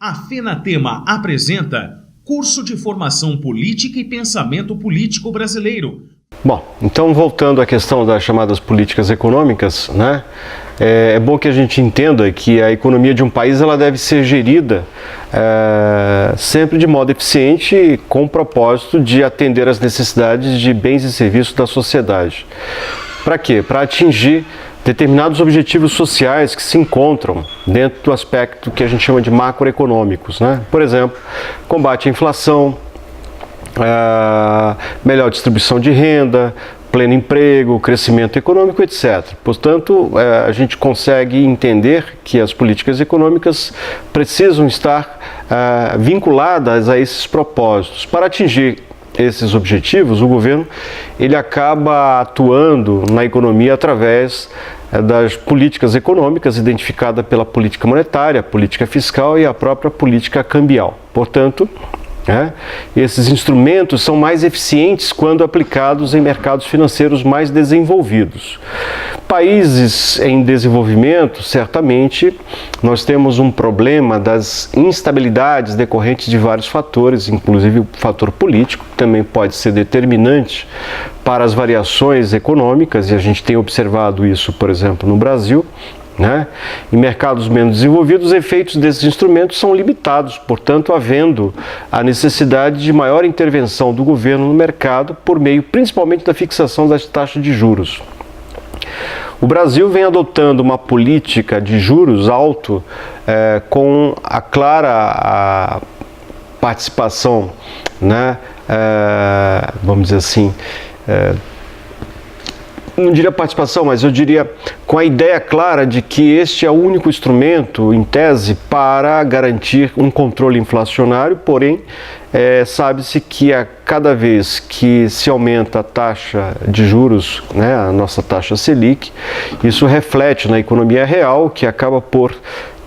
A FENATEMA apresenta Curso de Formação Política e Pensamento Político Brasileiro. Bom, então voltando à questão das chamadas políticas econômicas, né? É bom que a gente entenda que a economia de um país ela deve ser gerida sempre de modo eficiente, com o propósito de atender às necessidades de bens e serviços da sociedade. Para quê? Para atingir determinados objetivos sociais que se encontram dentro do aspecto que a gente chama de macroeconômicos, né? Por exemplo, combate à inflação, melhor distribuição de renda, pleno emprego, crescimento econômico, etc. Portanto, a gente consegue entender que as políticas econômicas precisam estar vinculadas a esses propósitos. Para atingir esses objetivos, o governo ele acaba atuando na economia através das políticas econômicas identificadas pela política monetária, política fiscal e a própria política cambial. Portanto, esses instrumentos são mais eficientes quando aplicados em mercados financeiros mais desenvolvidos. Países em desenvolvimento, certamente, nós temos um problema das instabilidades decorrentes de vários fatores, inclusive o fator político, que também pode ser determinante para as variações econômicas, e a gente tem observado isso, por exemplo, no Brasil. Em mercados menos desenvolvidos, os efeitos desses instrumentos são limitados, portanto, havendo a necessidade de maior intervenção do governo no mercado por meio, principalmente, da fixação das taxas de juros. O Brasil vem adotando uma política de juros alto com a clara participação, vamos dizer assim, não diria participação, mas eu diria com a ideia clara de que este é o único instrumento, em tese, para garantir um controle inflacionário, porém, sabe-se que a cada vez que se aumenta a taxa de juros, a nossa taxa Selic, isso reflete na economia real, que acaba por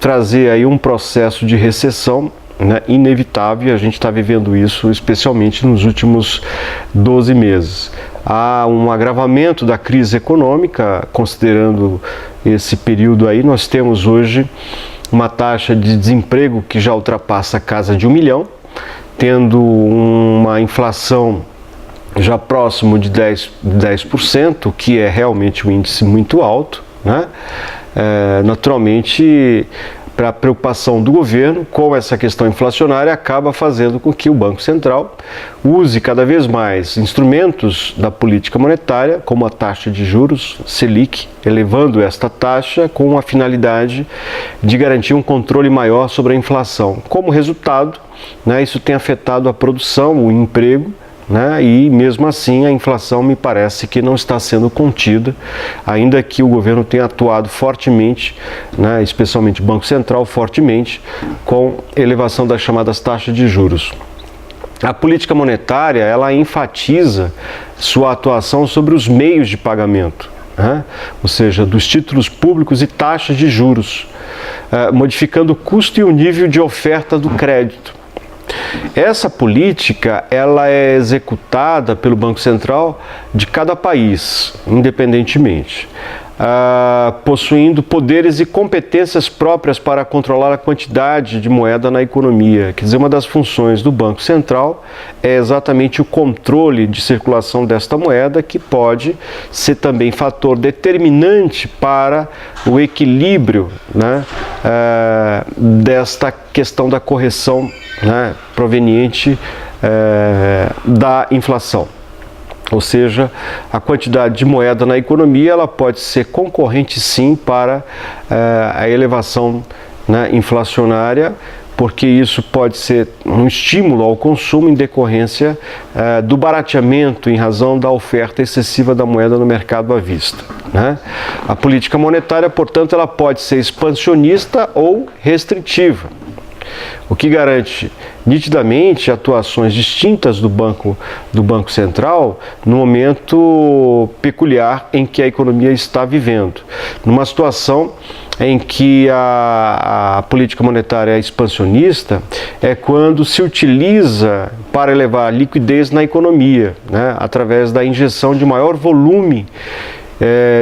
trazer aí um processo de recessão inevitável, e a gente está vivendo isso especialmente nos últimos 12 meses. Há um agravamento da crise econômica, considerando esse período aí, nós temos hoje uma taxa de desemprego que já ultrapassa a casa de 1 milhão, tendo uma inflação já próximo de 10%, que é realmente um índice muito alto, naturalmente, para a preocupação do governo com essa questão inflacionária, acaba fazendo com que o Banco Central use cada vez mais instrumentos da política monetária, como a taxa de juros, Selic, elevando esta taxa com a finalidade de garantir um controle maior sobre a inflação. Como resultado, isso tem afetado a produção, o emprego, e mesmo assim a inflação me parece que não está sendo contida, ainda que o governo tenha atuado fortemente, especialmente o Banco Central, fortemente, com elevação das chamadas taxas de juros. A política monetária, ela enfatiza sua atuação sobre os meios de pagamento, ou seja, dos títulos públicos e taxas de juros, modificando o custo e o nível de oferta do crédito. Essa política ela é executada pelo Banco Central de cada país, independentemente, possuindo poderes e competências próprias para controlar a quantidade de moeda na economia. Quer dizer, uma das funções do Banco Central é exatamente o controle de circulação desta moeda, que pode ser também fator determinante para o equilíbrio desta questão da correção proveniente da inflação. Ou seja, a quantidade de moeda na economia ela pode ser concorrente sim para a elevação inflacionária, porque isso pode ser um estímulo ao consumo em decorrência do barateamento em razão da oferta excessiva da moeda no mercado à vista. A política monetária, portanto, ela pode ser expansionista ou restritiva, o que garante nitidamente atuações distintas do Banco Central no momento peculiar em que a economia está vivendo. Numa situação em que a política monetária é expansionista, é quando se utiliza para elevar a liquidez na economia, através da injeção de maior volume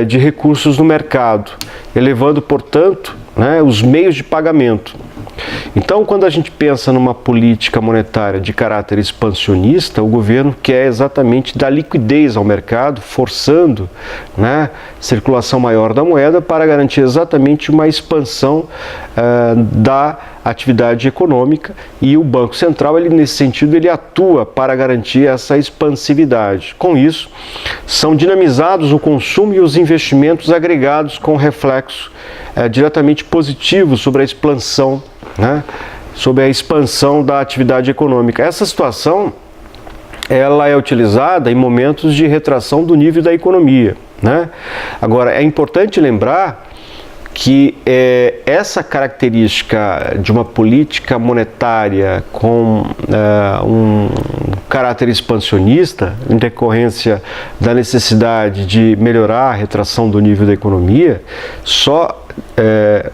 de recursos no mercado, elevando, portanto, os meios de pagamento. Então, quando a gente pensa numa política monetária de caráter expansionista, o governo quer exatamente dar liquidez ao mercado, forçando, né, circulação maior da moeda para garantir exatamente uma expansão da atividade econômica, e o Banco Central, nesse sentido, ele atua para garantir essa expansividade. Com isso, são dinamizados o consumo e os investimentos agregados com reflexo diretamente positivo sobre a expansão, né, sobre a expansão da atividade econômica. Essa situação ela é utilizada em momentos de retração do nível da economia, né? Agora, é importante lembrar que essa característica de uma política monetária com um caráter expansionista, em decorrência da necessidade de melhorar a retração do nível da economia, só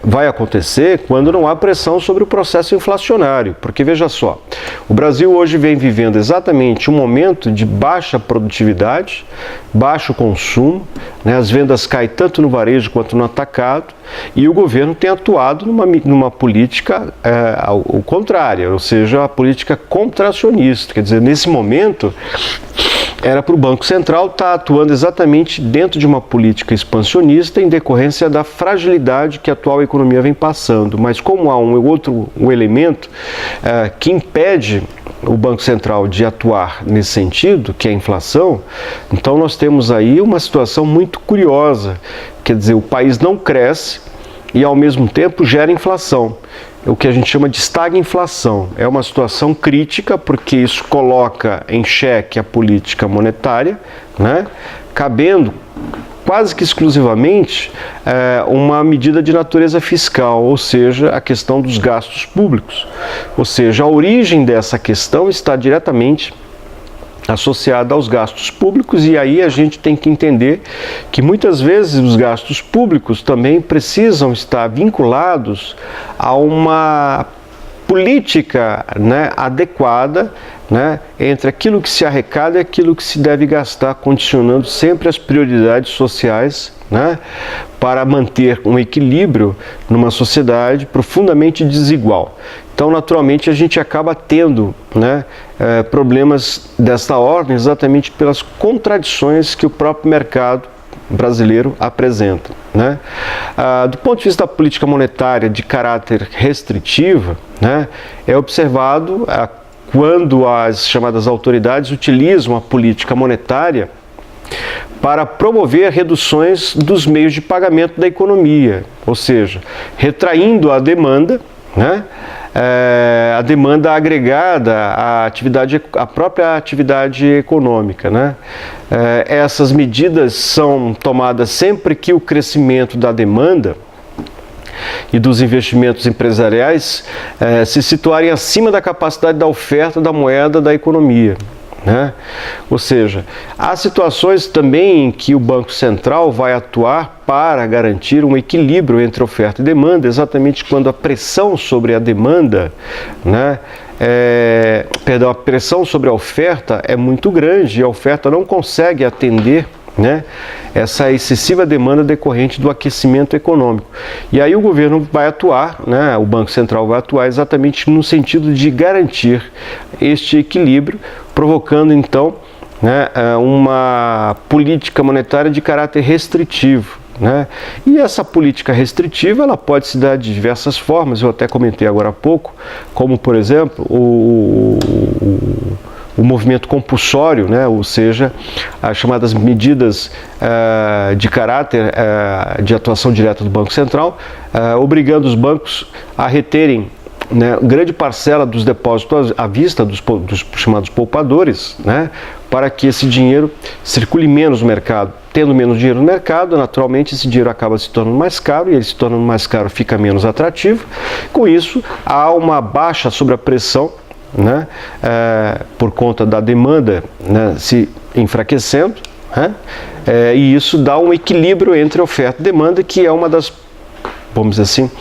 vai acontecer quando não há pressão sobre o processo inflacionário. Porque, veja só, o Brasil hoje vem vivendo exatamente um momento de baixa produtividade, baixo consumo, né? As vendas caem tanto no varejo quanto no atacado, e o governo tem atuado numa política ao contrária, ou seja, a política contracionista. Quer dizer, nesse momento, era para o Banco Central estar atuando exatamente dentro de uma política expansionista em decorrência da fragilidade que a atual economia vem passando. Mas como há um elemento que impede o Banco Central de atuar nesse sentido, que é a inflação, então nós temos aí uma situação muito curiosa. Quer dizer, o país não cresce e ao mesmo tempo gera inflação. O que a gente chama de estagflação. É uma situação crítica, porque isso coloca em xeque a política monetária, né, cabendo quase que exclusivamente uma medida de natureza fiscal, ou seja, a questão dos gastos públicos. Ou seja, a origem dessa questão está diretamente associada aos gastos públicos, e aí a gente tem que entender que muitas vezes os gastos públicos também precisam estar vinculados a uma política, né, adequada, né, entre aquilo que se arrecada e aquilo que se deve gastar, condicionando sempre as prioridades sociais, né, para manter um equilíbrio numa sociedade profundamente desigual. Então, naturalmente, a gente acaba tendo, né, problemas desta ordem exatamente pelas contradições que o próprio mercado brasileiro apresenta, né? Do ponto de vista da política monetária de caráter restritiva, né, é observado quando as chamadas autoridades utilizam a política monetária para promover reduções dos meios de pagamento da economia, ou seja, retraindo a demanda, né, a demanda agregada à própria atividade econômica, né? Essas medidas são tomadas sempre que o crescimento da demanda e dos investimentos empresariais se situarem acima da capacidade da oferta da moeda da economia, né? Ou seja, há situações também em que o Banco Central vai atuar para garantir um equilíbrio entre oferta e demanda, exatamente quando a pressão sobre a demanda, né, a pressão sobre a oferta é muito grande e a oferta não consegue atender, né, essa excessiva demanda decorrente do aquecimento econômico. E aí o governo vai atuar, né, o Banco Central vai atuar exatamente no sentido de garantir este equilíbrio, provocando então, né, uma política monetária de caráter restritivo, né? E essa política restritiva ela pode se dar de diversas formas, eu até comentei agora há pouco, como por exemplo o movimento compulsório, né? Ou seja, as chamadas medidas de caráter de atuação direta do Banco Central, obrigando os bancos a reterem, né, grande parcela dos depósitos à vista dos chamados poupadores, né, para que esse dinheiro circule menos no mercado. Tendo menos dinheiro no mercado, naturalmente esse dinheiro acaba se tornando mais caro, e ele se tornando mais caro fica menos atrativo. Com isso, há uma baixa sobre a pressão, né, por conta da demanda, né, se enfraquecendo, né, e isso dá um equilíbrio entre oferta e demanda, que é uma das vamos dizer assim,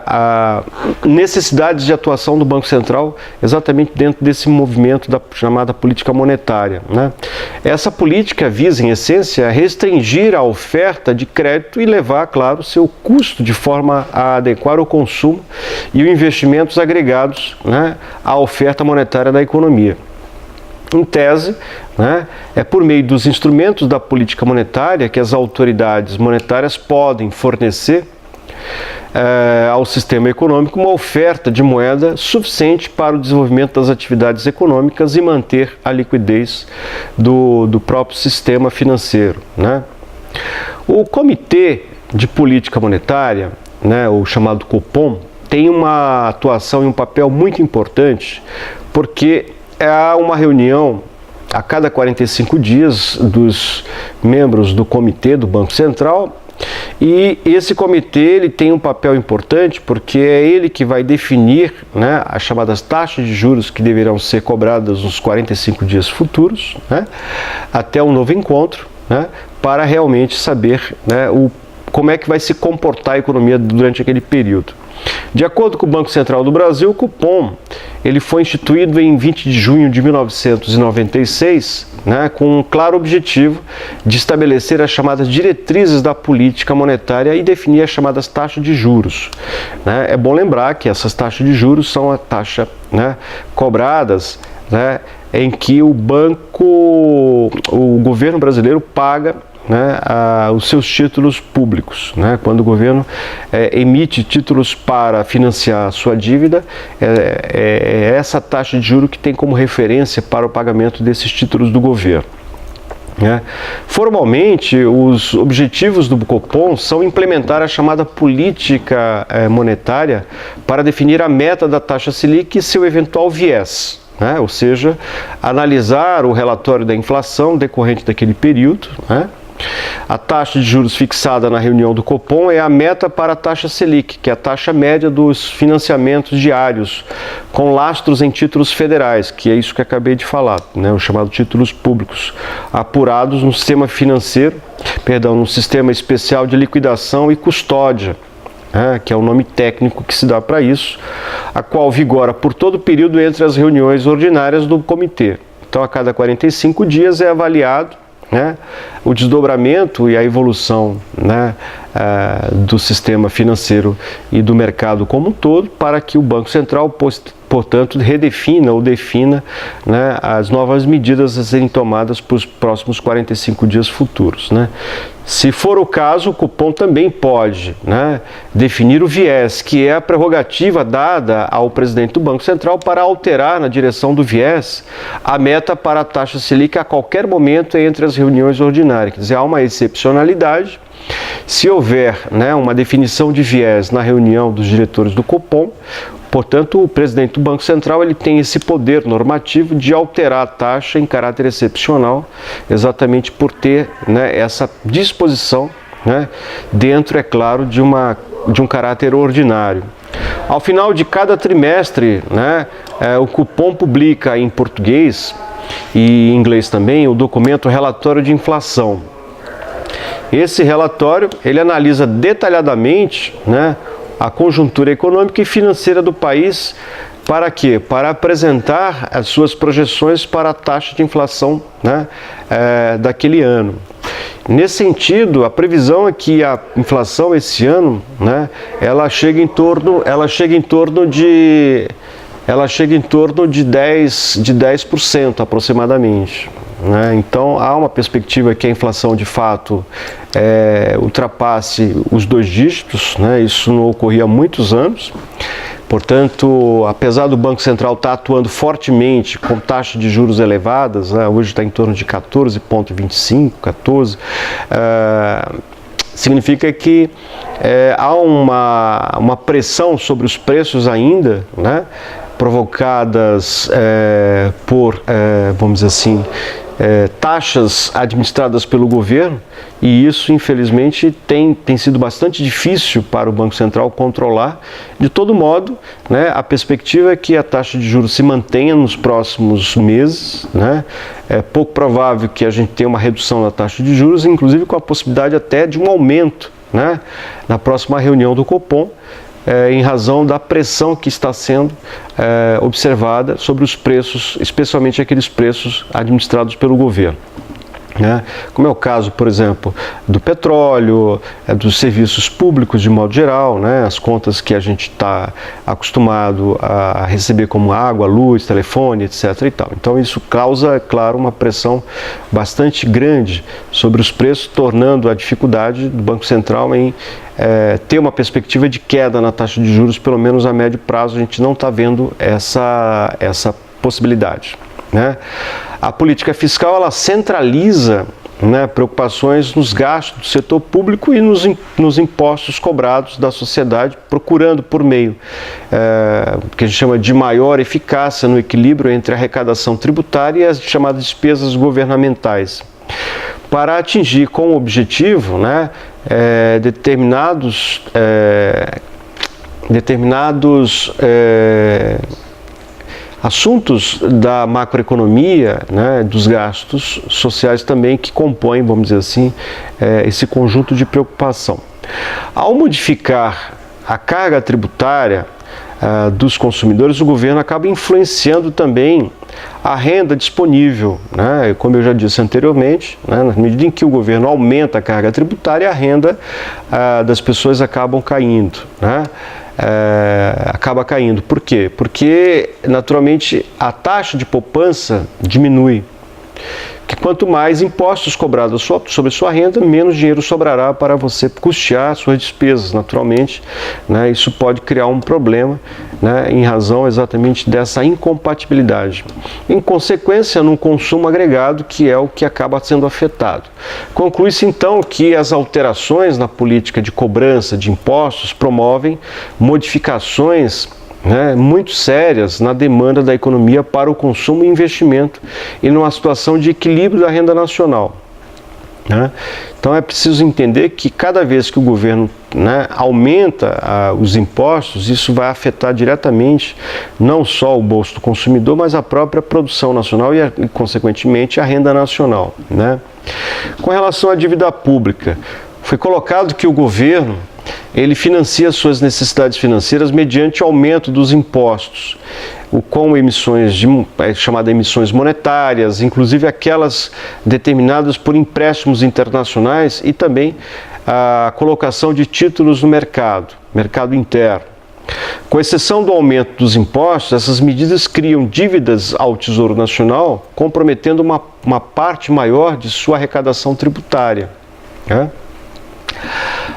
a necessidade de atuação do Banco Central exatamente dentro desse movimento da chamada política monetária, né? Essa política visa, em essência, restringir a oferta de crédito e levar, claro, seu custo de forma a adequar o consumo e os investimentos agregados, né, à oferta monetária da economia. Em tese, né, é por meio dos instrumentos da política monetária que as autoridades monetárias podem fornecer ao sistema econômico uma oferta de moeda suficiente para o desenvolvimento das atividades econômicas e manter a liquidez do próprio sistema financeiro, né? O Comitê de Política Monetária, né, o chamado Copom, tem uma atuação e um papel muito importante, porque há uma reunião a cada 45 dias dos membros do comitê do Banco Central, e esse comitê ele tem um papel importante porque é ele que vai definir, né, as chamadas taxas de juros que deverão ser cobradas nos 45 dias futuros, né, até um novo encontro, né, para realmente saber, né, como é que vai se comportar a economia durante aquele período. De acordo com o Banco Central do Brasil, o Copom ele foi instituído em 20 de junho de 1996, né, com um claro objetivo de estabelecer as chamadas diretrizes da política monetária e definir as chamadas taxas de juros, né? É bom lembrar que essas taxas de juros são a taxa, né, cobradas, né, em que o governo brasileiro paga, né, os seus títulos públicos, né? Quando o governo emite títulos para financiar a sua dívida, é essa taxa de juro que tem como referência para o pagamento desses títulos do governo, né? Formalmente, os objetivos do Copom são implementar a chamada política monetária para definir a meta da taxa Selic e seu eventual viés, né? Ou seja, analisar o relatório da inflação decorrente daquele período, né? A taxa de juros fixada na reunião do Copom é a meta para a taxa Selic, que é a taxa média dos financiamentos diários, com lastros em títulos federais, que é isso que acabei de falar, né, os chamados títulos públicos, apurados no sistema no sistema especial de liquidação e custódia, que é o nome técnico que se dá para isso, a qual vigora por todo o período entre as reuniões ordinárias do comitê. Então, a cada 45 dias é avaliado, né, o desdobramento e a evolução, né, do sistema financeiro e do mercado como um todo, para que o Banco Central, portanto, redefina ou defina, né, as novas medidas a serem tomadas para os próximos 45 dias futuros, né. Se for o caso, o Copom também pode, né, definir o viés, que é a prerrogativa dada ao presidente do Banco Central para alterar na direção do viés a meta para a taxa Selic a qualquer momento entre as reuniões ordinárias. Quer dizer, há uma excepcionalidade. Se houver, né, uma definição de viés na reunião dos diretores do Copom, portanto, o presidente do Banco Central ele tem esse poder normativo de alterar a taxa em caráter excepcional, exatamente por ter, né, essa disposição, né, dentro, é claro, de um caráter ordinário. Ao final de cada trimestre, né, o Copom publica em português e em inglês também o documento Relatório de Inflação. Esse relatório ele analisa detalhadamente, né, a conjuntura econômica e financeira do país. Para quê? Para apresentar as suas projeções para a taxa de inflação, né, daquele ano. Nesse sentido, a previsão é que a inflação esse ano, né, ela chega em torno de 10% aproximadamente, né? Então há uma perspectiva que a inflação de fato ultrapasse os 2 dígitos, né? Isso não ocorria há muitos anos. Portanto, apesar do Banco Central estar atuando fortemente com taxas de juros elevadas, né, hoje está em torno de 14,25, 14, significa que há uma pressão sobre os preços ainda, né, provocadas por, vamos dizer assim, taxas administradas pelo governo, e isso infelizmente tem sido bastante difícil para o Banco Central controlar. De todo modo, né, a perspectiva é que a taxa de juros se mantenha nos próximos meses, né? É pouco provável que a gente tenha uma redução da taxa de juros, inclusive com a possibilidade até de um aumento, né, na próxima reunião do Copom, em razão da pressão que está sendo observada sobre os preços, especialmente aqueles preços administrados pelo governo. Como é o caso, por exemplo, do petróleo, dos serviços públicos de modo geral, as contas que a gente está acostumado a receber como água, luz, telefone, etc. e tal. Então isso causa, claro, uma pressão bastante grande sobre os preços, tornando a dificuldade do Banco Central em ter uma perspectiva de queda na taxa de juros, pelo menos a médio prazo. A gente não está vendo essa possibilidade. A política fiscal, ela centraliza preocupações nos gastos do setor público e nos impostos cobrados da sociedade, procurando por meio que a gente chama de maior eficácia no equilíbrio entre a arrecadação tributária e as chamadas despesas governamentais, para atingir com o objetivo determinados assuntos da macroeconomia, dos gastos sociais também, que compõem, vamos dizer assim, esse conjunto de preocupação. Ao modificar a carga tributária dos consumidores, o governo acaba influenciando também a renda disponível, como eu já disse anteriormente, na medida em que o governo aumenta a carga tributária, a renda das pessoas acaba caindo. Por quê? Porque, naturalmente, a taxa de poupança diminui. Que quanto mais impostos cobrados sobre sua renda, menos dinheiro sobrará para você custear suas despesas. Naturalmente, isso pode criar um problema, em razão exatamente dessa incompatibilidade. Em consequência, no consumo agregado, que é o que acaba sendo afetado. Conclui-se, então, que as alterações na política de cobrança de impostos promovem modificações muito sérias na demanda da economia para o consumo e investimento e numa situação de equilíbrio da renda nacional. Então é preciso entender que cada vez que o governo aumenta os impostos, isso vai afetar diretamente não só o bolso do consumidor, mas a própria produção nacional e consequentemente, a renda nacional. Com relação à dívida pública, foi colocado que o governo ele financia suas necessidades financeiras mediante o aumento dos impostos, com emissões chamadas emissões monetárias, inclusive aquelas determinadas por empréstimos internacionais e também a colocação de títulos no mercado interno. Com exceção do aumento dos impostos, essas medidas criam dívidas ao Tesouro Nacional, comprometendo uma parte maior de sua arrecadação tributária.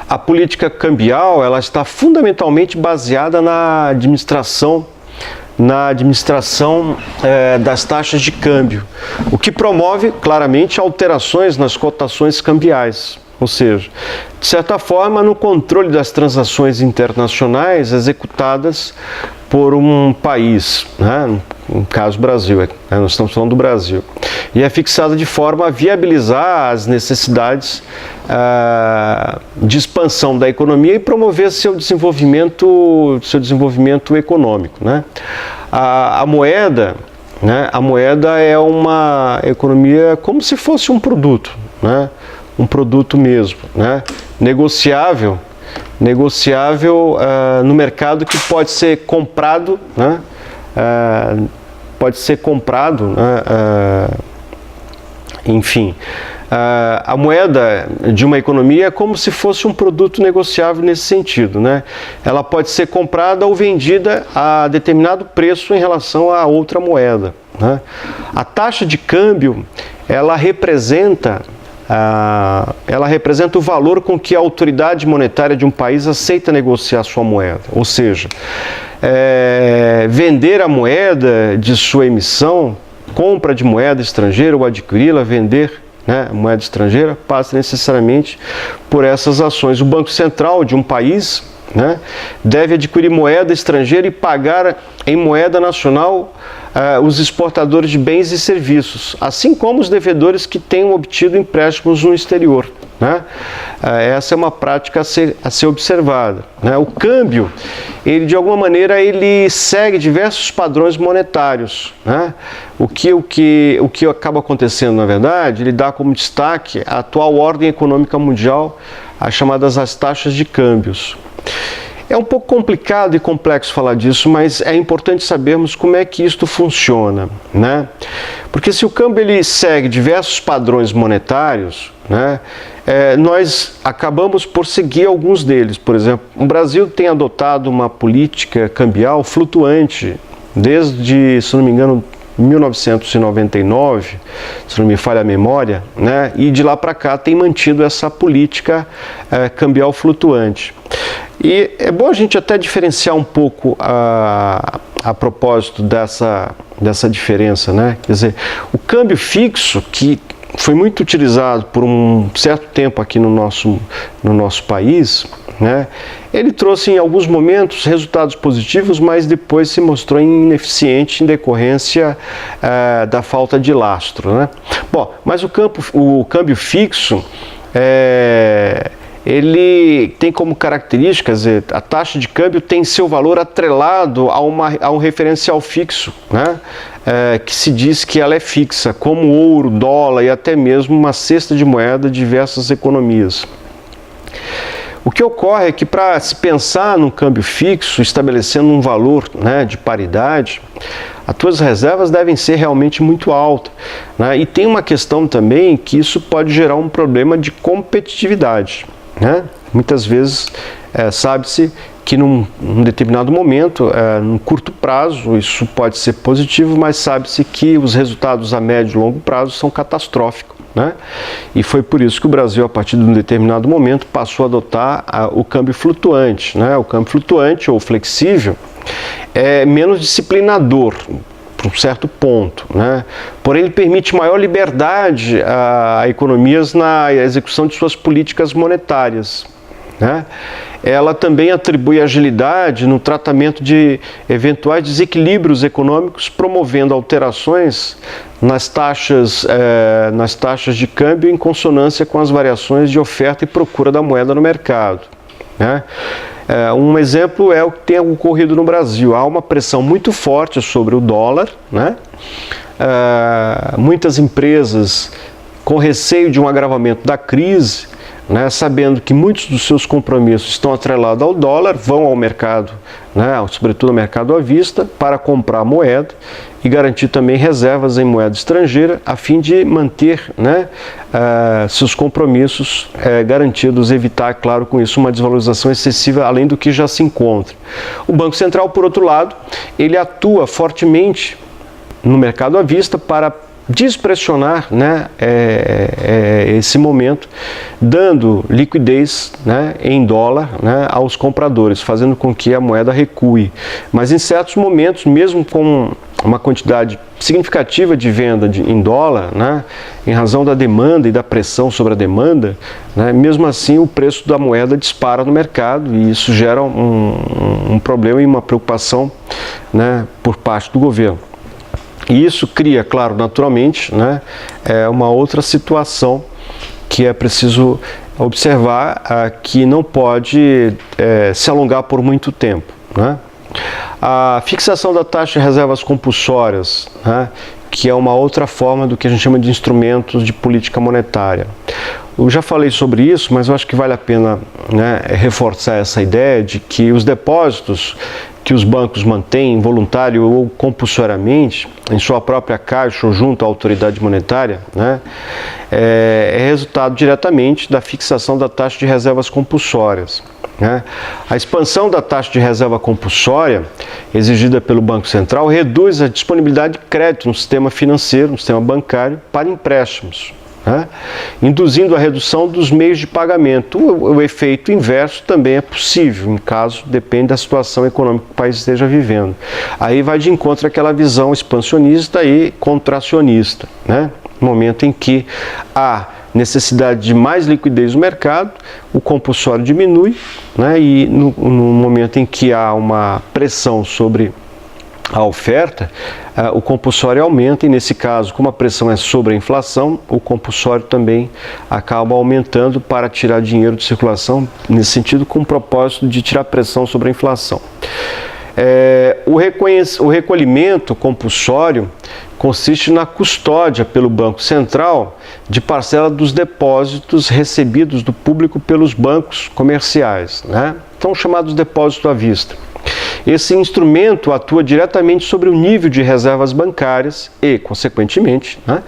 A política cambial ela está fundamentalmente baseada na administração das taxas de câmbio, o que promove claramente alterações nas cotações cambiais, ou seja, de certa forma, no controle das transações internacionais executadas por um país, no caso Brasil, nós estamos falando do Brasil, e é fixada de forma a viabilizar as necessidades de expansão da economia e promover seu desenvolvimento econômico. A moeda é uma economia como se fosse um produto, um produto mesmo, negociável no mercado, que pode ser comprado, enfim. A moeda de uma economia é como se fosse um produto negociável nesse sentido, Ela pode ser comprada ou vendida a determinado preço em relação a outra moeda, A taxa de câmbio, ela representa o valor com que a autoridade monetária de um país aceita negociar sua moeda, ou seja, vender a moeda de sua emissão, compra de moeda estrangeira ou adquiri-la, vender moeda estrangeira, passa necessariamente por essas ações. O Banco Central de um país deve adquirir moeda estrangeira e pagar em moeda nacional os exportadores de bens e serviços, assim como os devedores que tenham obtido empréstimos no exterior. Essa é uma prática a ser observada. O câmbio, ele de alguma maneira, ele segue diversos padrões monetários. O que acaba acontecendo, na verdade, ele dá como destaque a atual ordem econômica mundial, as chamadas as taxas de câmbios. É um pouco complicado e complexo falar disso, mas é importante sabermos como é que isto funciona, né? Porque se o câmbio ele segue diversos padrões monetários, né, nós acabamos por seguir alguns deles. Por exemplo, o Brasil tem adotado uma política cambial flutuante desde, se não me engano, 1999, se não me falha a memória, né? E de lá para cá tem mantido essa política cambial flutuante. E é bom a gente até diferenciar um pouco a propósito dessa diferença, né? Quer dizer, o câmbio fixo, que foi muito utilizado por um certo tempo aqui no nosso país, né? Ele trouxe em alguns momentos resultados positivos, mas depois se mostrou ineficiente em decorrência da falta de lastro, né? Bom, mas o câmbio fixo ele tem como características, a taxa de câmbio tem seu valor atrelado a um referencial fixo, né? Que se diz que ela é fixa, como ouro, dólar e até mesmo uma cesta de moeda de diversas economias. O que ocorre é que para se pensar num câmbio fixo, estabelecendo um valor, né, de paridade, as tuas reservas devem ser realmente muito altas, né? E tem uma questão também que isso pode gerar um problema de competitividade, né? Muitas vezes sabe-se que num determinado momento, num curto prazo, isso pode ser positivo, mas sabe-se que os resultados a médio e longo prazo são catastróficos, né? E foi por isso que o Brasil, a partir de um determinado momento, passou a adotar o câmbio flutuante, né? O câmbio flutuante ou flexível é menos disciplinador, para um certo ponto, né? Porém, ele permite maior liberdade a economias na execução de suas políticas monetárias, né? Ela também atribui agilidade no tratamento de eventuais desequilíbrios econômicos, promovendo alterações nas taxas de câmbio em consonância com as variações de oferta e procura da moeda no mercado, né? Um exemplo é o que tem ocorrido no Brasil. Há uma pressão muito forte sobre o dólar, né? Muitas empresas, com receio de um agravamento da crise, né, sabendo que muitos dos seus compromissos estão atrelados ao dólar, vão ao mercado, né, sobretudo ao mercado à vista, para comprar moeda e garantir também reservas em moeda estrangeira, a fim de manter, né, seus compromissos garantidos, evitar, claro, com isso uma desvalorização excessiva além do que já se encontra. O Banco Central, por outro lado, ele atua fortemente no mercado à vista para despressionar, né, esse momento, dando liquidez, né, em dólar, né, aos compradores, fazendo com que a moeda recue. Mas em certos momentos, mesmo com uma quantidade significativa de venda em dólar, né, em razão da demanda e da pressão sobre a demanda, né, mesmo assim o preço da moeda dispara no mercado e isso gera um problema e uma preocupação, né, por parte do governo. E isso cria, claro, naturalmente, né, uma outra situação que é preciso observar, que não pode se alongar por muito tempo, né? A fixação da taxa de reservas compulsórias, né, que é uma outra forma do que a gente chama de instrumentos de política monetária. Eu já falei sobre isso, mas eu acho que vale a pena, né, reforçar essa ideia de que os depósitos que os bancos mantêm voluntário ou compulsoriamente em sua própria caixa ou junto à autoridade monetária, né, é resultado diretamente da fixação da taxa de reservas compulsórias, né? A expansão da taxa de reserva compulsória exigida pelo Banco Central reduz a disponibilidade de crédito no sistema financeiro, no sistema bancário, para empréstimos, né, induzindo a redução dos meios de pagamento. O efeito inverso também é possível, em caso depende da situação econômica que o país esteja vivendo. Aí vai de encontro àquela visão expansionista e contracionista, né? No momento em que há necessidade de mais liquidez no mercado, o compulsório diminui, né? E no momento em que há uma pressão sobre a oferta, o compulsório aumenta e, nesse caso, como a pressão é sobre a inflação, o compulsório também acaba aumentando para tirar dinheiro de circulação, nesse sentido, com o propósito de tirar pressão sobre a inflação. O recolhimento compulsório consiste na custódia pelo Banco Central de parcela dos depósitos recebidos do público pelos bancos comerciais, né? Então, chamados depósitos à vista. Esse instrumento atua diretamente sobre o nível de reservas bancárias e, consequentemente, né,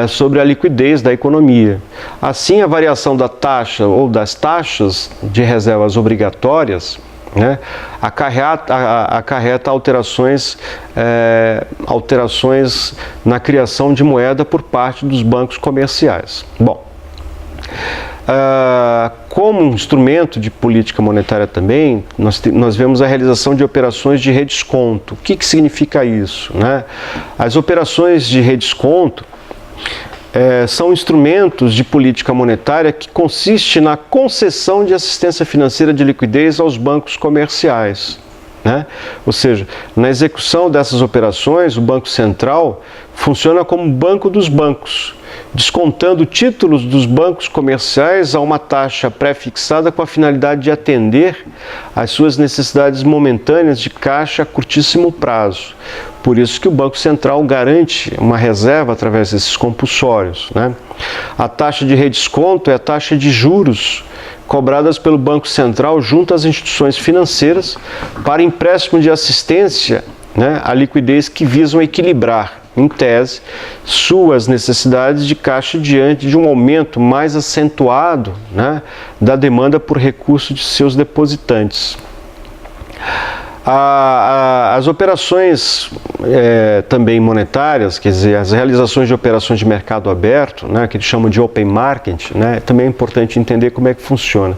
sobre a liquidez da economia. Assim, a variação da taxa ou das taxas de reservas obrigatórias, né, acarreta alterações na criação de moeda por parte dos bancos comerciais. Bom, como instrumento de política monetária também, nós vemos a realização de operações de redesconto. O que significa isso, né? As operações de redesconto são instrumentos de política monetária que consiste na concessão de assistência financeira de liquidez aos bancos comerciais, né? Ou seja, na execução dessas operações, o Banco Central funciona como banco dos bancos, descontando títulos dos bancos comerciais a uma taxa pré-fixada com a finalidade de atender às suas necessidades momentâneas de caixa a curtíssimo prazo. Por isso que o Banco Central garante uma reserva através desses compulsórios, né? A taxa de redesconto é a taxa de juros cobradas pelo Banco Central junto às instituições financeiras para empréstimo de assistência, né, à liquidez que visam equilibrar, em tese, suas necessidades de caixa diante de um aumento mais acentuado, né, da demanda por recursos de seus depositantes. As operações também monetárias, quer dizer, as realizações de operações de mercado aberto, né, que eles chamam de open market, né, também é importante entender como é que funciona.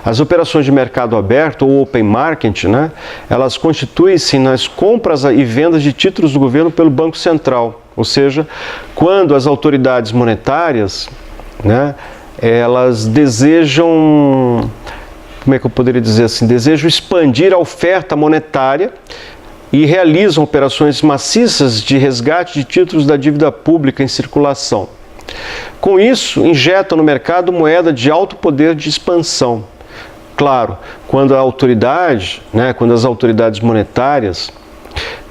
As operações de mercado aberto ou open market, né, elas constituem-se nas compras e vendas de títulos do governo pelo Banco Central, ou seja, quando as autoridades monetárias, né, elas desejam, como é que eu poderia dizer assim, desejam expandir a oferta monetária e realizam operações maciças de resgate de títulos da dívida pública em circulação. Com isso, injetam no mercado moeda de alto poder de expansão. Claro, quando a autoridade, né, quando as autoridades monetárias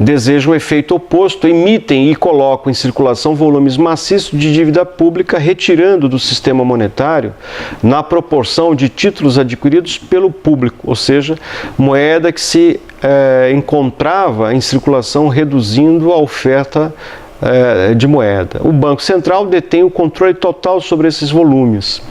desejam o efeito oposto, emitem e colocam em circulação volumes maciços de dívida pública, retirando do sistema monetário na proporção de títulos adquiridos pelo público, ou seja, moeda que se encontrava em circulação, reduzindo a oferta de moeda. O Banco Central detém o controle total sobre esses volumes.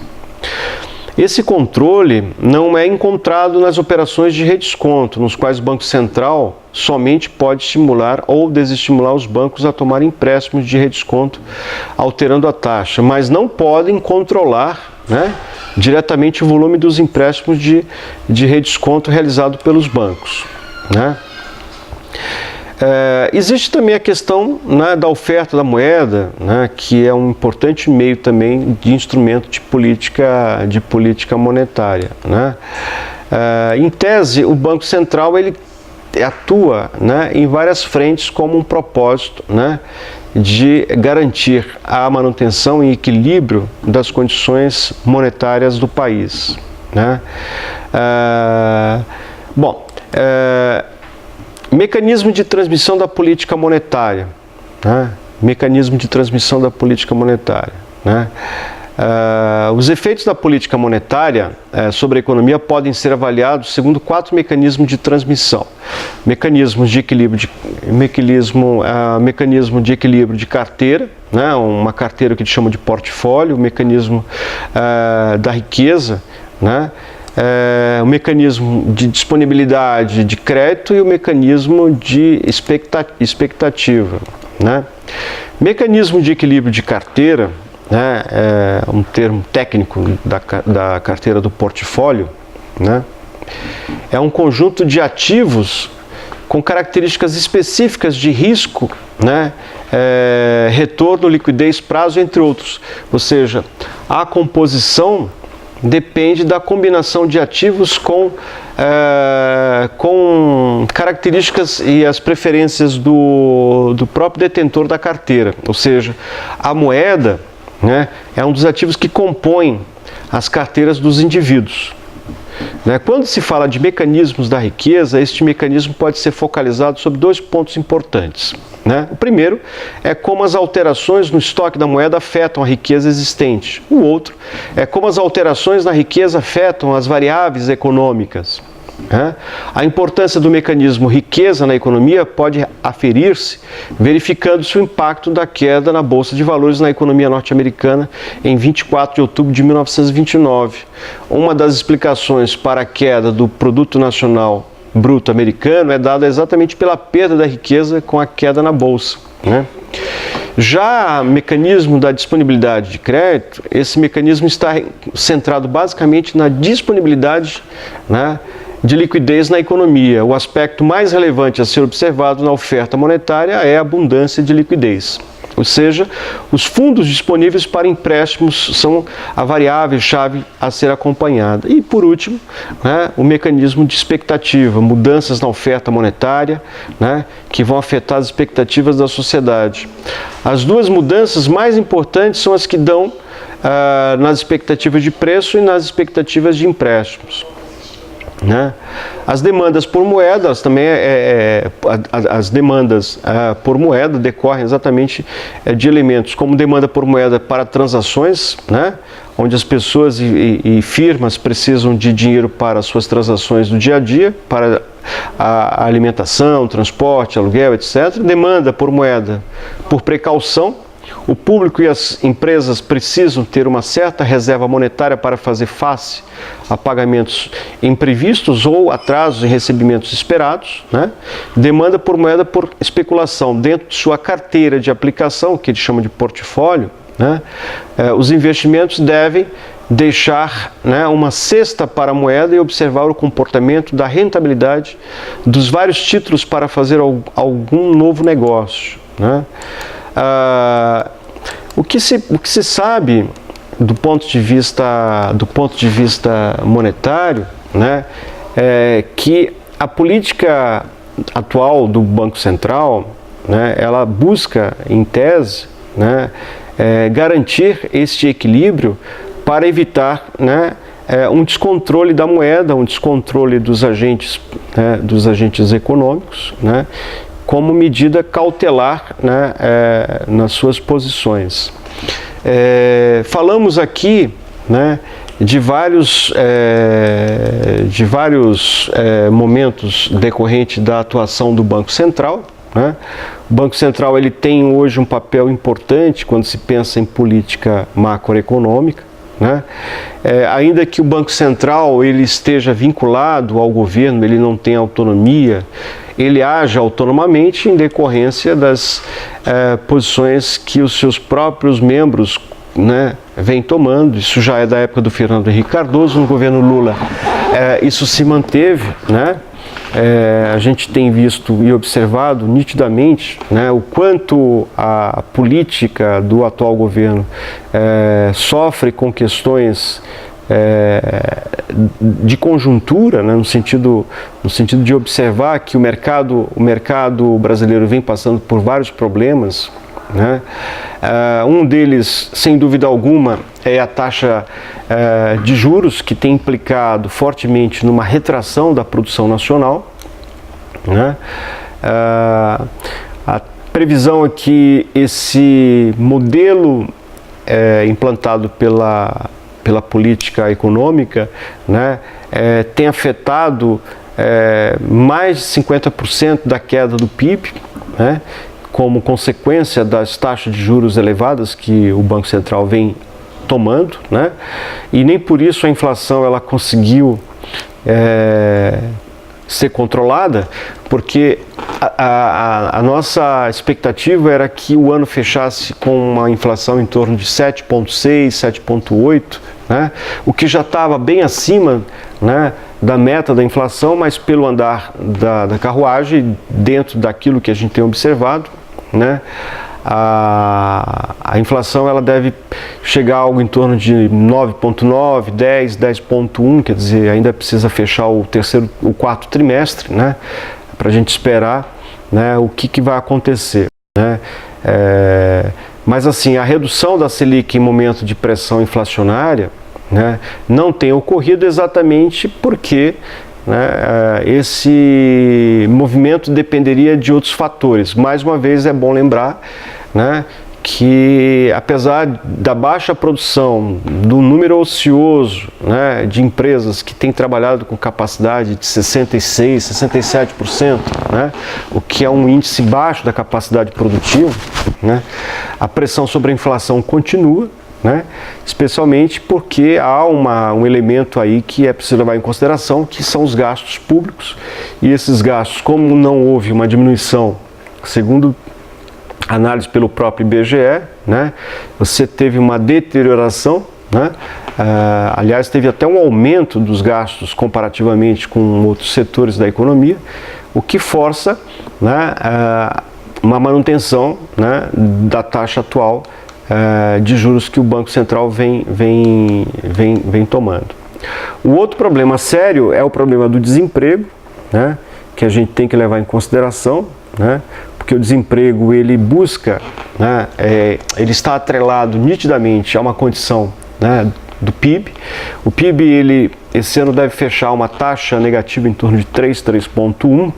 Esse controle não é encontrado nas operações de redesconto, nos quais o Banco Central somente pode estimular ou desestimular os bancos a tomar empréstimos de redesconto, alterando a taxa, mas não podem controlar, né, diretamente o volume dos empréstimos de redesconto realizado pelos bancos, né? Existe também a questão, né, da oferta da moeda, né, que é um importante meio também de instrumento de política monetária, né? Em tese, o Banco Central ele atua, né, em várias frentes como um propósito, né, de garantir a manutenção e equilíbrio das condições monetárias do país, né? Mecanismo de transmissão da política monetária, né? Mecanismo de transmissão da política monetária, né? Os efeitos da política monetária sobre a economia podem ser avaliados segundo 4 mecanismos de transmissão. Mecanismo de equilíbrio de carteira, né? Uma carteira que a gente chama de portfólio, o mecanismo da riqueza, né? O mecanismo de disponibilidade de crédito e o mecanismo de expectativa, né? Mecanismo de equilíbrio de carteira, né, é um termo técnico da carteira do portfólio, né? É um conjunto de ativos com características específicas de risco, né, retorno, liquidez, prazo, entre outros. Ou seja, a composição depende da combinação de ativos com características e as preferências do próprio detentor da carteira. Ou seja, a moeda, né, é um dos ativos que compõem as carteiras dos indivíduos. né? Quando se fala de mecanismos da riqueza, este mecanismo pode ser focalizado sobre 2 pontos importantes, né? O primeiro é como as alterações no estoque da moeda afetam a riqueza existente. O outro é como as alterações na riqueza afetam as variáveis econômicas. A importância do mecanismo riqueza na economia pode aferir-se verificando-se o impacto da queda na Bolsa de Valores na economia norte-americana em 24 de outubro de 1929. Uma das explicações para a queda do Produto Nacional Bruto americano é dada exatamente pela perda da riqueza com a queda na Bolsa, né? Já o mecanismo da disponibilidade de crédito, esse mecanismo está centrado basicamente na disponibilidade, né, de liquidez na economia. O aspecto mais relevante a ser observado na oferta monetária é a abundância de liquidez. Ou seja, os fundos disponíveis para empréstimos são a variável-chave a ser acompanhada. E, por último, né, o mecanismo de expectativa, mudanças na oferta monetária, né, que vão afetar as expectativas da sociedade. As duas mudanças mais importantes são as que dão nas expectativas de preço e nas expectativas de empréstimos, né? As demandas por moeda, as demandas por moeda decorrem exatamente de elementos como demanda por moeda para transações, né, onde as pessoas e firmas precisam de dinheiro para suas transações do dia a dia, para a alimentação, transporte, aluguel, etc. Demanda por moeda por precaução. O público e as empresas precisam ter uma certa reserva monetária para fazer face a pagamentos imprevistos ou atrasos em recebimentos esperados, né? Demanda por moeda por especulação. Dentro de sua carteira de aplicação, que ele chama de portfólio, né, os investimentos devem deixar, né, uma cesta para a moeda e observar o comportamento da rentabilidade dos vários títulos para fazer algum novo negócio, né? O que se sabe do ponto de vista monetário, né, é que a política atual do Banco Central, né, ela busca, em tese, né, garantir este equilíbrio para evitar, né, um descontrole da moeda, um descontrole dos agentes, né, econômicos, né, como medida cautelar, né, nas suas posições. Falamos aqui, né, de vários momentos decorrentes da atuação do Banco Central, né? O Banco Central ele tem hoje um papel importante quando se pensa em política macroeconômica, né? Ainda que o Banco Central ele esteja vinculado ao governo, ele não tem autonomia, ele age autonomamente em decorrência das posições que os seus próprios membros, né, vêm tomando. Isso já é da época do Fernando Henrique Cardoso. No governo Lula isso se manteve, né? A gente tem visto e observado nitidamente, né, o quanto a política do atual governo sofre com questões de conjuntura, né, no sentido de observar que o mercado brasileiro vem passando por vários problemas, né? Um deles, sem dúvida alguma, é a taxa de juros, que tem implicado fortemente numa retração da produção nacional, né? A previsão é que esse modelo implantado pela política econômica, né, tem afetado mais de 50% da queda do PIB, né, como consequência das taxas de juros elevadas que o Banco Central vem tomando, né, e nem por isso a inflação ela conseguiu ser controlada, porque a nossa expectativa era que o ano fechasse com uma inflação em torno de 7,6, 7,8, né? O que já estava bem acima, né, da meta da inflação, mas pelo andar da carruagem, dentro daquilo que a gente tem observado, né, a inflação ela deve chegar a algo em torno de 9,9, 10, 10,1, quer dizer, ainda precisa fechar o quarto trimestre, né, para a gente esperar, né, o que vai acontecer, né. Mas assim, a redução da Selic em momento de pressão inflacionária, né, não tenha ocorrido exatamente porque, né, esse movimento dependeria de outros fatores. Mais uma vez é bom lembrar, né, que apesar da baixa produção, do número ocioso, né, de empresas que têm trabalhado com capacidade de 66%, 67%, né, o que é um índice baixo da capacidade produtiva, né, a pressão sobre a inflação continua, né, especialmente porque há um elemento aí que é preciso levar em consideração, que são os gastos públicos, e esses gastos, como não houve uma diminuição, segundo análise pelo próprio IBGE, né, você teve uma deterioração, né, aliás, teve até um aumento dos gastos comparativamente com outros setores da economia, o que força, né, uma manutenção, né, da taxa atual de juros que o Banco Central vem tomando. O outro problema sério é o problema do desemprego, né, que a gente tem que levar em consideração, né, porque o desemprego ele busca, né, ele está atrelado nitidamente a uma condição, né, do PIB. O PIB ele esse ano deve fechar uma taxa negativa em torno de 3,1.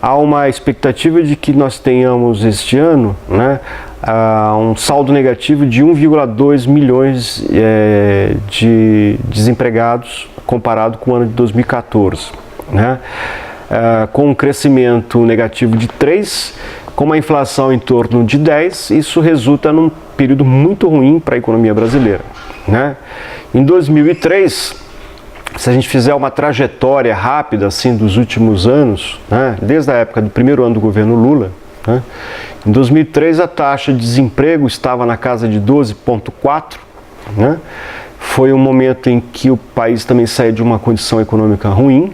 Há uma expectativa de que nós tenhamos este ano, né, um saldo negativo de 1,2 milhões de desempregados comparado com o ano de 2014, né? Com um crescimento negativo de 3, com uma inflação em torno de 10, isso resulta num período muito ruim para a economia brasileira, né? Em 2003, se a gente fizer uma trajetória rápida assim dos últimos anos, né, desde a época do primeiro ano do governo Lula, né, em 2003 a taxa de desemprego estava na casa de 12,4, né? Foi um momento em que o país também saiu de uma condição econômica ruim.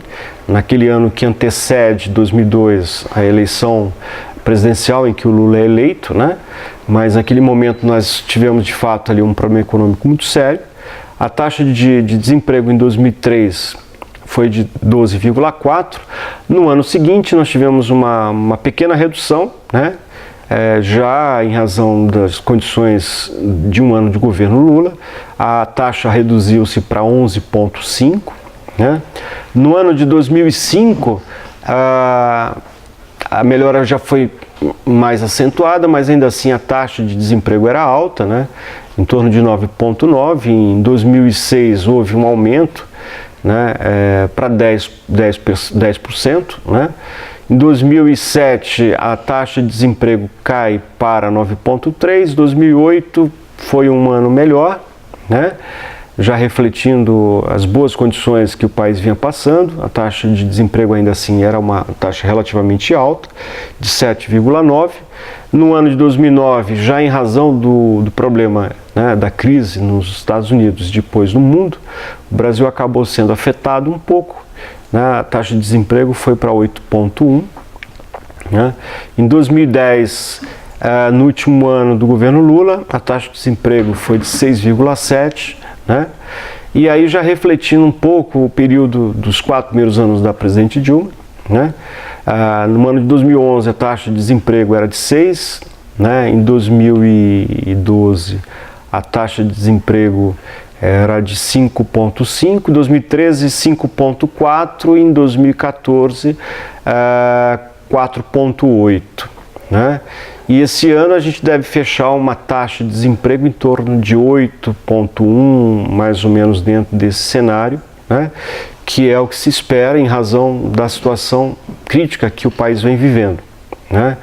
Naquele ano que antecede 2002 a eleição presidencial em que o Lula é eleito, né? Mas naquele momento nós tivemos de fato ali um problema econômico muito sério. A taxa de desemprego em 2003 foi de 12,4. No ano seguinte nós tivemos uma pequena redução, né? Já em razão das condições de um ano de governo Lula, a taxa reduziu-se para 11,5, né? No ano de 2005, a melhora já foi mais acentuada, mas ainda assim a taxa de desemprego era alta, né? Em torno de 9,9. Em 2006 houve um aumento, né, para 10%, né? Em 2007, a taxa de desemprego cai para 9,3%. 2008 foi um ano melhor, né? Já refletindo as boas condições que o país vinha passando. A taxa de desemprego ainda assim era uma taxa relativamente alta, de 7,9%. No ano de 2009, já em razão do problema, né, da crise nos Estados Unidos e depois no mundo, o Brasil acabou sendo afetado um pouco. A taxa de desemprego foi para 8,1. Né? Em 2010, no último ano do governo Lula, a taxa de desemprego foi de 6,7. Né? E aí já refletindo um pouco o período dos 4 primeiros anos da presidente Dilma, né? No ano de 2011 a taxa de desemprego era de 6, né? Em 2012 a taxa de desemprego era de 5,5, em 2013 5,4 e em 2014 4,8, né? E esse ano a gente deve fechar uma taxa de desemprego em torno de 8,1, mais ou menos dentro desse cenário, né? Que é o que se espera em razão da situação crítica que o país vem vivendo, né?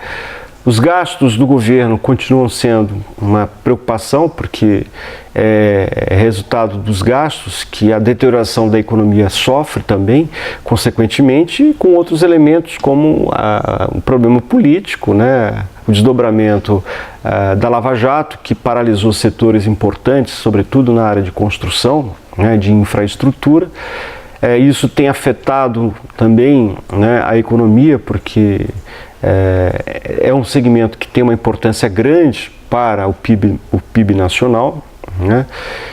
Os gastos do governo continuam sendo uma preocupação, porque é resultado dos gastos que a deterioração da economia sofre também, consequentemente, com outros elementos como o problema político, né? O desdobramento da Lava Jato, que paralisou setores importantes, sobretudo na área de construção, né, de infraestrutura. Isso tem afetado também, né, a economia, porque é um segmento que tem uma importância grande para o PIB nacional, né?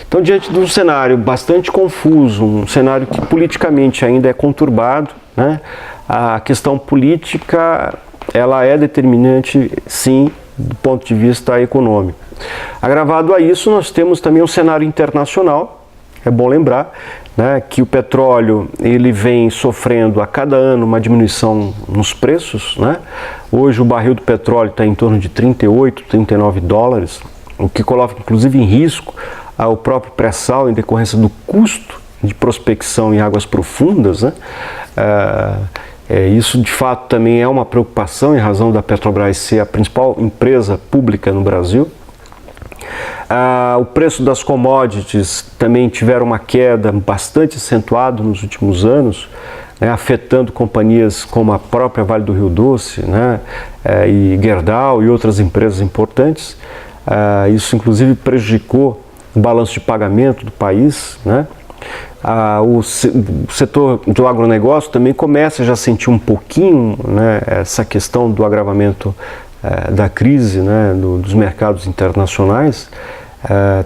Então, diante de um cenário bastante confuso, um cenário que politicamente ainda é conturbado, né, a questão política ela é determinante, sim, do ponto de vista econômico. Agravado a isso, nós temos também um cenário internacional, é bom lembrar, né, que o petróleo ele vem sofrendo a cada ano uma diminuição nos preços, né? Hoje o barril do petróleo está em torno de 38, 39 dólares, o que coloca inclusive em risco o próprio pré-sal em decorrência do custo de prospecção em águas profundas, né? Isso de fato também é uma preocupação em razão da Petrobras ser a principal empresa pública no Brasil. O preço das commodities também tiveram uma queda bastante acentuada nos últimos anos, né, afetando companhias como a própria Vale do Rio Doce, né, e Gerdau e outras empresas importantes. Isso inclusive prejudicou o balanço de pagamento do país, né? O setor do agronegócio também começa já a sentir um pouquinho, né, essa questão do agravamento da crise, né, dos mercados internacionais,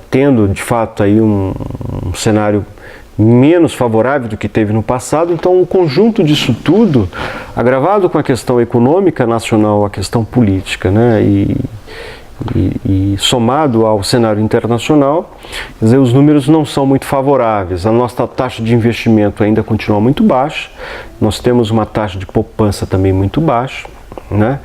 tendo de fato aí um cenário menos favorável do que teve no passado. Então, o conjunto disso tudo, agravado com a questão econômica nacional, a questão política, né, e somado ao cenário internacional, quer dizer, os números não são muito favoráveis. A nossa taxa de investimento ainda continua muito baixa, nós temos uma taxa de poupança também muito baixa, né?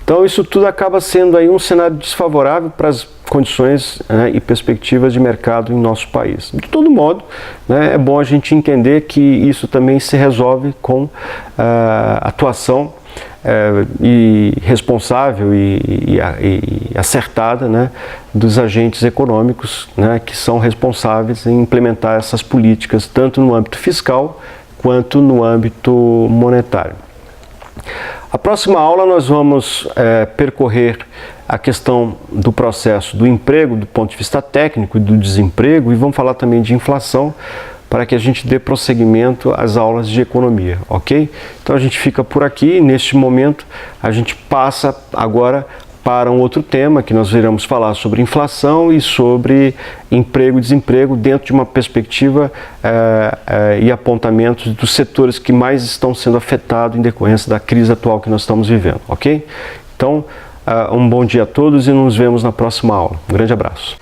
Então isso tudo acaba sendo aí um cenário desfavorável para as condições, né, e perspectivas de mercado em nosso país. De todo modo, né, é bom a gente entender que isso também se resolve com atuação e responsável e acertada, né, dos agentes econômicos, né, que são responsáveis em implementar essas políticas tanto no âmbito fiscal quanto no âmbito monetário. A próxima aula nós vamos percorrer a questão do processo do emprego do ponto de vista técnico e do desemprego, e vamos falar também de inflação, para que a gente dê prosseguimento às aulas de economia, ok? Então a gente fica por aqui. Neste momento a gente passa agora para um outro tema, que nós iremos falar sobre inflação e sobre emprego e desemprego dentro de uma perspectiva e apontamentos dos setores que mais estão sendo afetados em decorrência da crise atual que nós estamos vivendo, ok? Então, um bom dia a todos e nos vemos na próxima aula. Um grande abraço.